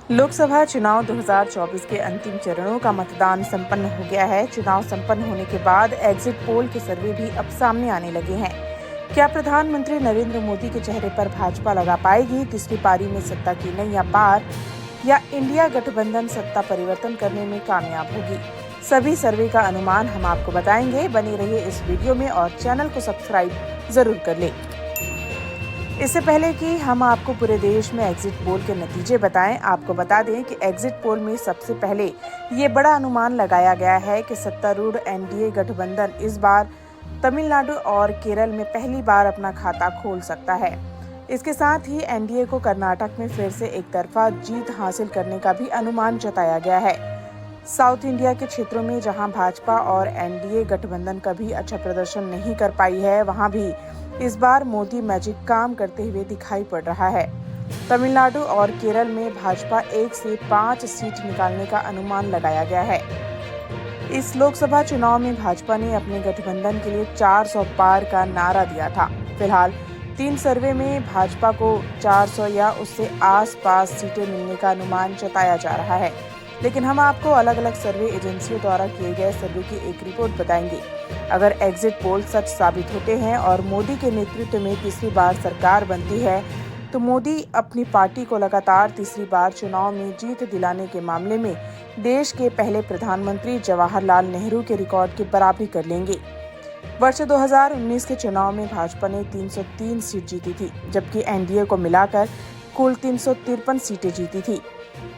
लोकसभा चुनाव 2024 के अंतिम चरणों का मतदान संपन्न हो गया है। चुनाव संपन्न होने के बाद एग्जिट पोल के सर्वे भी अब सामने आने लगे हैं। क्या प्रधानमंत्री नरेंद्र मोदी के चेहरे पर भाजपा लगा पाएगी तीसरी पारी में सत्ता की नैया पार, या इंडिया गठबंधन सत्ता परिवर्तन करने में कामयाब होगी? सभी सर्वे का अनुमान हम आपको बताएंगे। बने रहिए इस वीडियो में और चैनल को सब्सक्राइब जरूर कर लें। इससे पहले कि हम आपको पूरे देश में एग्जिट पोल के नतीजे बताएं, आपको बता दें कि एग्जिट पोल में सबसे पहले ये बड़ा अनुमान लगाया गया है कि सत्तारूढ़ एनडीए गठबंधन इस बार तमिलनाडु और केरल में पहली बार अपना खाता खोल सकता है। इसके साथ ही एनडीए को कर्नाटक में फिर से एक तरफा जीत हासिल करने का भी अनुमान जताया गया है। साउथ इंडिया के क्षेत्रों में जहां भाजपा और एनडीए गठबंधन कभी अच्छा प्रदर्शन नहीं कर पाई है, वहां भी इस बार मोदी मैजिक काम करते हुए दिखाई पड़ रहा है। तमिलनाडु और केरल में भाजपा 1 से 5 सीट निकालने का अनुमान लगाया गया है। इस लोकसभा चुनाव में भाजपा ने अपने गठबंधन के लिए 400 पार का नारा दिया था। फिलहाल 3 सर्वे में भाजपा को 400 या उससे आसपास सीटें मिलने का अनुमान जताया जा रहा है, लेकिन हम आपको अलग अलग सर्वे एजेंसियों द्वारा किए गए सर्वे की एक रिपोर्ट बताएंगे। अगर एग्जिट पोल सच साबित होते हैं और मोदी के नेतृत्व में तीसरी बार सरकार बनती है, तो मोदी अपनी पार्टी को लगातार तीसरी बार चुनाव में जीत दिलाने के मामले में देश के पहले प्रधानमंत्री जवाहरलाल नेहरू के रिकॉर्ड की बराबरी कर लेंगे। वर्ष 2019 के चुनाव में भाजपा ने 303 सीट जीती थी, जबकि एनडीए को मिलाकर कुल 353 सीटें जीती थी।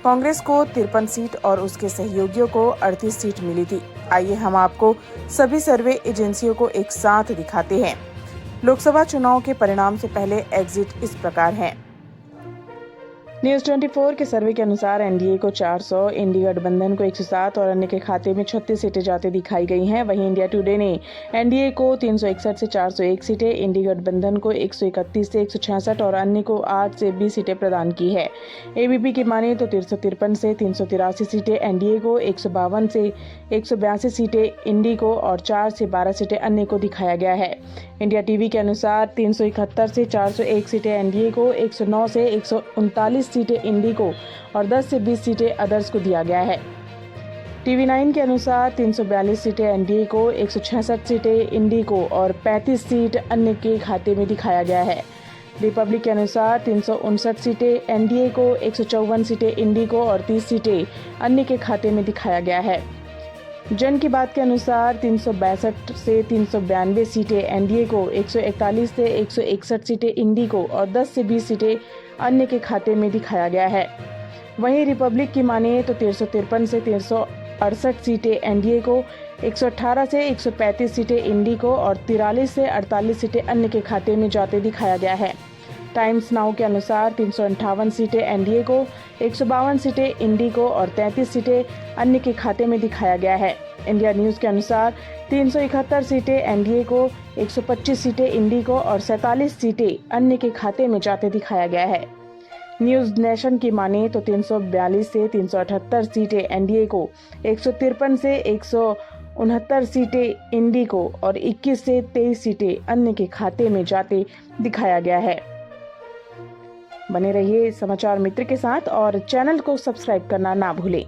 कांग्रेस को 53 सीट और उसके सहयोगियों को 38 सीट मिली थी। आइए हम आपको सभी सर्वे एजेंसियों को एक साथ दिखाते हैं। लोकसभा चुनाव के परिणाम से पहले एग्जिट इस प्रकार हैं। न्यूज 24 के सर्वे के अनुसार एनडीए को 400, इंडिया गठबंधन को 107 और अन्य के खाते में 36 सीटें जाते दिखाई गई हैं। वहीं इंडिया टुडे ने एनडीए को 361 से 401 सीटें, इंडिया गठबंधन को 131 से 166 और अन्य को 8 से 20 सीटें प्रदान की है। एबीपी की माने तो 353 से 383 सीटें एनडीए को, 152 से 182 सीटें इंडी को और 4 से 12 सीटें अन्य को दिखाया गया है। इंडिया टीवी के अनुसार 371 से 401 सीटें एनडीए को, 109 से 139 सीटें इंडी को और 10 से 20 सीटें अदर्स को दिया गया है। टीवी 9 के अनुसार 342 सीटें एनडीए को, 166 सीटें इंडी को और 35 सीट अन्य के खाते में दिखाया गया है। रिपब्लिक के अनुसार 359 सीटें एनडीए को, 154 सीटें इंडी को और 30 सीटें अन्य के खाते में दिखाया गया है। जन की बात के अनुसार 362 से 392 सीटें एनडीए को, 141 से 161 सीटें इंडी को और 10 से 20 सीटें अन्य के खाते में दिखाया गया है। वहीं रिपब्लिक की माने तो 353 से 368 सीटें एनडीए को, 118 से 135 सीटें इंडी को और 43 से 48 सीटें अन्य के खाते में जाते दिखाया गया है। टाइम्स नाउ के अनुसार 358 सीटें एनडीए को, 152 सीटें इंडी को और 33 सीटें अन्य के खाते में दिखाया गया है। इंडिया न्यूज़ के अनुसार 371 सीटें एनडीए को, 125 सीटें इंडी को और 47 सीटें अन्य के खाते में जाते दिखाया गया है। न्यूज़ नेशन की माने तो 342 से 378 सीटें एनडीए को, 153 से 169 सीटें इंडी को और 21 से 23 सीटें अन्य के खाते में जाते दिखाया गया है। बने रहिए समाचार मित्र के साथ और चैनल को सब्सक्राइब करना ना भूलें।